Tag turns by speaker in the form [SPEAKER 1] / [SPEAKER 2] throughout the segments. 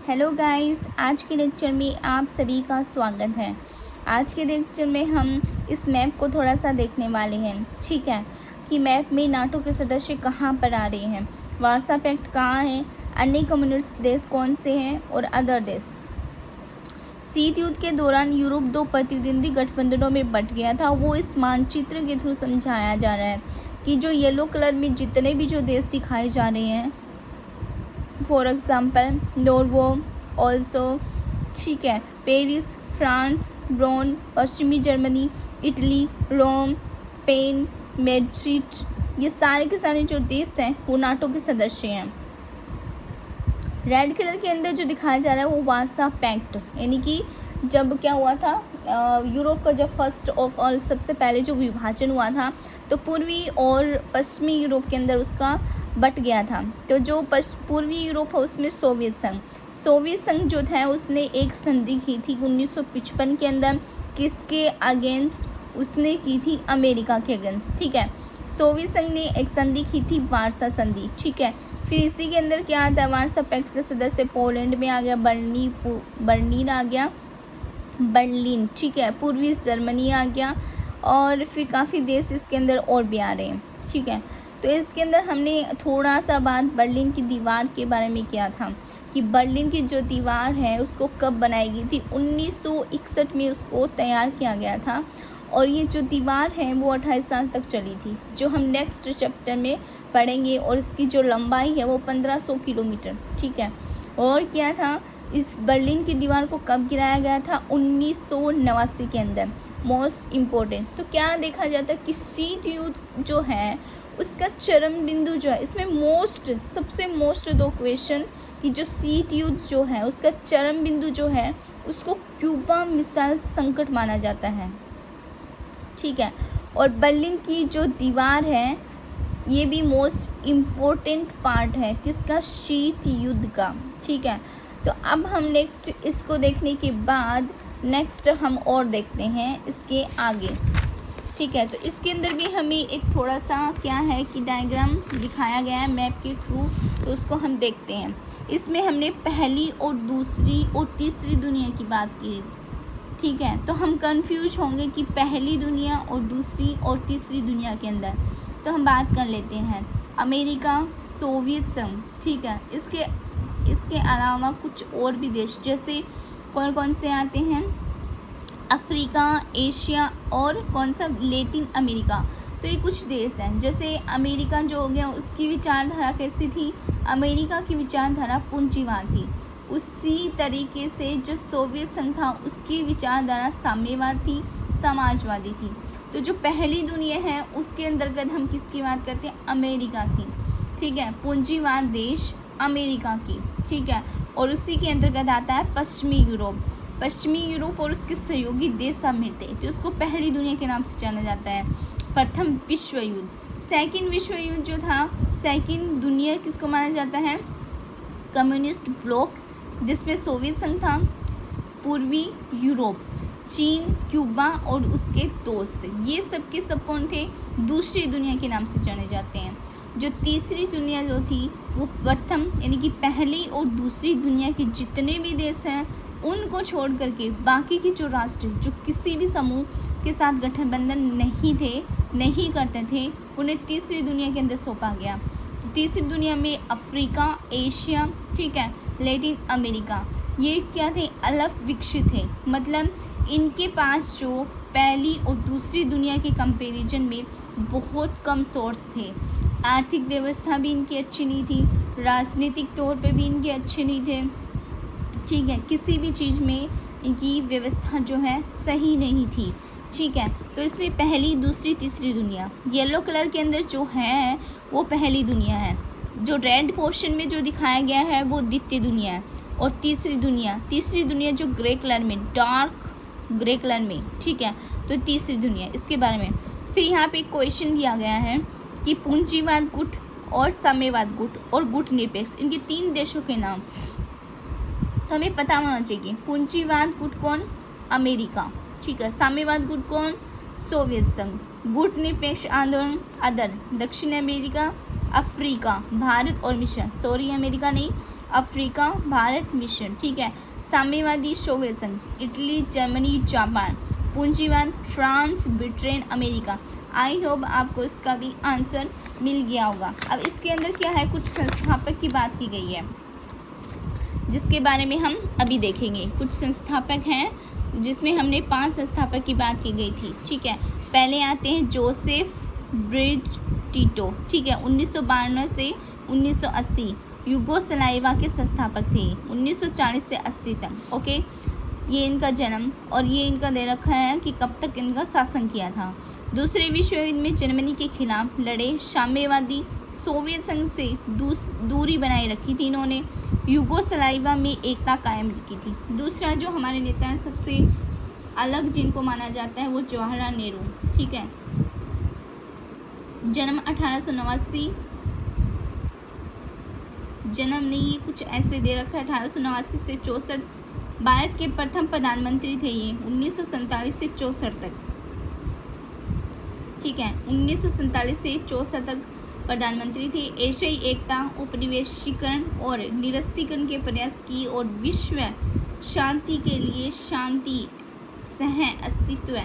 [SPEAKER 1] Hello guys, आज के lecture में आप सभी का स्वागत है। आज के लेक्चर में हम इस मैप को थोड़ा सा देखने वाले हैं। ठीक है, कि मैप में नाटो के सदस्य कहाँ पर आ रहे हैं, वार्सा पैक्ट कहाँ है, अन्य कम्युनिस्ट देश कौन से हैं और अदर देश। शीत युद्ध के दौरान यूरोप दो प्रतिद्वंदी गठबंधनों में बंट गया था। वो इस मानचित्र के थ्रू समझाया जा रहा है कि जो येलो कलर में जितने भी जो देश दिखाए जा रहे हैं, फॉर एग्जाम्पल नॉर्वे ऑल्सो, ठीक है, पेरिस, फ्रांस, ब्रोन, पश्चिमी जर्मनी, इटली, रोम, स्पेन, मैड्रिड, ये सारे के सारे जो देश हैं वो नाटो के सदस्य हैं। रेड कलर के अंदर जो दिखाया जा रहा है वो वार्सा पैक्ट, यानी कि जब क्या हुआ था, यूरोप का जब फर्स्ट ऑफ ऑल सबसे पहले जो विभाजन हुआ था तो पूर्वी और पश्चिमी यूरोप के अंदर उसका बट गया था। तो जो पूर्वी यूरोप है उसमें सोवियत संघ जो था उसने एक संधि की थी 1955 के अंदर। किसके अगेंस्ट? उसने की थी अमेरिका के अगेंस्ट। ठीक है, सोवियत संघ ने एक संधि की थी वार्सा संधि। ठीक है, फिर इसी के अंदर क्या आता है, वार्सा पैक्ट के सदस्य पोलैंड में आ गया, बर्लिन आ गया, बर्लिन, ठीक है, पूर्वी जर्मनी आ गया, और फिर काफ़ी देश इसके अंदर और भी आ रहे हैं। ठीक है, तो इसके अंदर हमने थोड़ा सा बात बर्लिन की दीवार के बारे में किया था कि बर्लिन की जो दीवार है उसको कब बनाई गई थी। 1961 में उसको तैयार किया गया था, और ये जो दीवार है वो 28 साल तक चली थी, जो हम नेक्स्ट चैप्टर में पढ़ेंगे। और इसकी जो लंबाई है वो 1500 किलोमीटर। ठीक है, और क्या था, इस बर्लिन की दीवार को कब गिराया गया था? 1989 के अंदर। मोस्ट इम्पोर्टेंट तो क्या देखा जाता है कि शीत युद्ध जो है उसका चरम बिंदु जो है, इसमें सबसे मोस्ट दो क्वेश्चन कि जो शीत युद्ध जो है उसका चरम बिंदु जो है उसको क्यूबा मिसाइल संकट माना जाता है। ठीक है, और बर्लिन की जो दीवार है ये भी मोस्ट इम्पोर्टेंट पार्ट है किसका? शीत युद्ध का। ठीक है, तो अब हम नेक्स्ट इसको देखने के बाद नेक्स्ट हम और देखते हैं इसके आगे। ठीक है, तो इसके अंदर भी हमें एक थोड़ा सा क्या है कि डायग्राम दिखाया गया है मैप के थ्रू, तो उसको हम देखते हैं। इसमें हमने पहली और दूसरी और तीसरी दुनिया की बात की। ठीक है, तो हम कंफ्यूज होंगे कि पहली दुनिया और दूसरी और तीसरी दुनिया के अंदर, तो हम बात कर लेते हैं अमेरिका, सोवियत संघ। ठीक है, इसके अलावा कुछ और भी देश जैसे कौन कौन से आते हैं, अफ्रीका, एशिया और कौन सा, लैटिन अमेरिका। तो ये कुछ देश हैं। जैसे अमेरिका जो हो गया उसकी विचारधारा कैसी थी? अमेरिका की विचारधारा पूंजीवाद थी। उसी तरीके से जो सोवियत संघ था उसकी विचारधारा साम्यवाद थी, समाजवादी थी। तो जो पहली दुनिया है उसके अंतर्गत हम किसकी बात करते हैं? अमेरिका की। ठीक है, पूंजीवाद देश अमेरिका की। ठीक है, और उसी के अंतर्गत आता है पश्चिमी यूरोप और उसके सहयोगी देश शामिल थे, तो उसको पहली दुनिया के नाम से जाना जाता है। प्रथम विश्व युद्ध, सेकंड विश्व युद्ध जो था, सेकंड दुनिया किसको माना जाता है? कम्युनिस्ट ब्लॉक, जिसमें सोवियत संघ था, पूर्वी यूरोप, चीन, क्यूबा और उसके दोस्त, ये सब के सब कौन थे? दूसरी दुनिया के नाम से जाने जाते हैं। जो तीसरी दुनिया जो थी वो प्रथम यानी कि पहली और दूसरी दुनिया के जितने भी देश हैं उनको छोड़ करके बाकी के जो राष्ट्र जो किसी भी समूह के साथ गठबंधन नहीं करते थे उन्हें तीसरी दुनिया के अंदर सौंपा गया। तो तीसरी दुनिया में अफ्रीका, एशिया, ठीक है, लैटिन अमेरिका, ये क्या थे? अलग विकसित थे। मतलब इनके पास जो पहली और दूसरी दुनिया के कंपैरिजन में बहुत कम सोर्स थे। आर्थिक व्यवस्था भी इनकी अच्छी नहीं थी, राजनीतिक तौर पे भी इनके अच्छे नहीं थे। ठीक है, किसी भी चीज़ में इनकी व्यवस्था जो है सही नहीं थी। ठीक है, तो इसमें पहली, दूसरी, तीसरी दुनिया, येलो कलर के अंदर जो है वो पहली दुनिया है। जो रेड पोर्शन में जो दिखाया गया है वो द्वितीय दुनिया है। और तीसरी दुनिया जो ग्रे कलर में, डार्क ग्रे कलर में, ठीक है, तो तीसरी दुनिया, इसके बारे में। फिर यहाँ पे एक क्वेश्चन दिया गया है कि पूंजीवाद गुट और साम्यवाद गुट और गुट निरपेक्ष, इनके तीन देशों के नाम तो हमें पता होना चाहिए। पूंजीवाद गुट कौन? अमेरिका। ठीक है, साम्यवाद गुट कौन? सोवियत संघ। गुट निरपेक्ष आंदोलन अदर, दक्षिण अमेरिका, अफ्रीका, भारत और मिशन, सॉरी अमेरिका नहीं, अफ्रीका भारत मिशन, ठीक है। साम्यवादी सोवियत संघ, इटली जर्मनी जापान। पूंजीवाद France Britain America. I hope आपको इसका भी आंसर मिल गया होगा। अब इसके अंदर क्या है, कुछ संस्थापक की बात की गई है जिसके बारे में हम अभी देखेंगे। कुछ संस्थापक हैं जिसमें हमने 5 संस्थापक की बात की गई थी, ठीक है। पहले आते हैं जोसेफ ब्रिज टिटो, ठीक है, 1952 से 1980 युगोस्लाविया के संस्थापक थे, 1940 से 80 तक, ओके। ये इनका जन्म और ये इनका दे रखा है कि कब तक इनका शासन किया था। दूसरे विश्व युद्ध में जर्मनी के खिलाफ लड़े, साम्यवादी सोवियत संघ से दूरी बनाए रखी थी इन्होंने, युगोस्लाविया में एकता कायम रखी थी। दूसरा जो हमारे नेता हैं सबसे अलग जिनको माना जाता है वो जवाहरलाल नेहरू, ठीक है। जन्म 1889, जन्म नहीं, कुछ ऐसे दे रखा है, 1889 से 64। भारत के प्रथम प्रधानमंत्री थे ये 1947 से 64 तक, ठीक है। 1947 से 64 तक प्रधानमंत्री थे। एशियाई एकता, उपनिवेशीकरण और निरस्तीकरण के प्रयास किए और विश्व शांति के लिए शांति सह अस्तित्व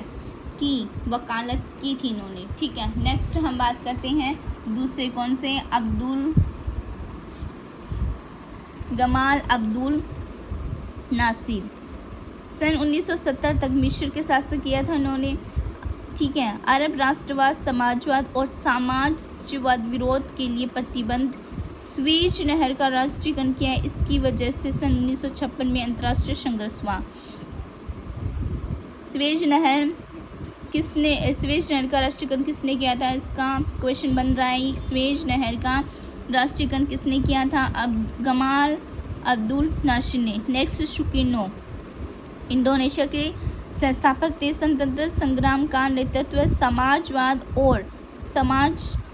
[SPEAKER 1] की वकालत की थी इन्होंने, ठीक है। नेक्स्ट हम बात करते हैं दूसरे कौन से, गमाल अब्दुल नासिर। सन 1970 तक मिस्र के शासन किया था इन्होंने, ठीक है। अरब राष्ट्रवाद, समाजवाद और समाजवाद विरोध के लिए प्रतिबंध, स्वेज नहर का राष्ट्रीयकरण किया। इसकी वजह से सन 1956 में अंतर्राष्ट्रीय संघर्ष हुआ। स्वेज नहर का राष्ट्रीयकरण किसने किया था, इसका क्वेश्चन बन रहा है। स्वेज नहर का राष्ट्रीयकरण किसने किया था, अब गमाल अब्दुल नासिर ने। नेक्स्ट सुकीर्नो, इंडोनेशिया के संस्थापक थे। स्वतंत्रता संग्राम का नेतृत्व समाजवाद और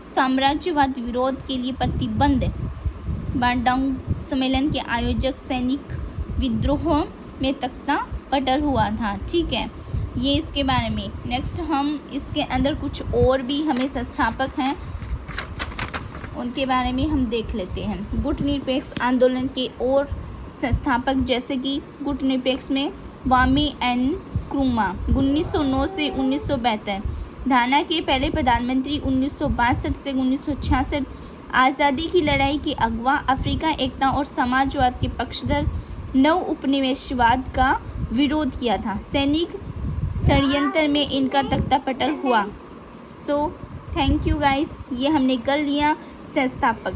[SPEAKER 1] साम्राज्यवाद विरोध के लिए प्रतिबंध, बांडंग सम्मेलन के आयोजक, सैनिक विद्रोह में तख्ता पटल हुआ था, ठीक है। ये इसके बारे में। नेक्स्ट हम इसके अंदर कुछ और भी हमें संस्थापक हैं उनके बारे में हम देख लेते हैं। गुटनिरपेक्ष आंदोलन के और संस्थापक जैसे कि गुटनिरपेक्ष में वामी एन क्रूमा 1909 से 1972, घाना के पहले प्रधानमंत्री 1962 से 1966, आज़ादी की लड़ाई के अगवा, अफ्रीका एकता और समाजवाद के पक्षधर, नव उपनिवेशवाद का विरोध किया था। सैनिक षड्यंत्र में इनका तख्तापटल हुआ। सो थैंक यू गाइस, ये हमने कर लिया संस्थापक।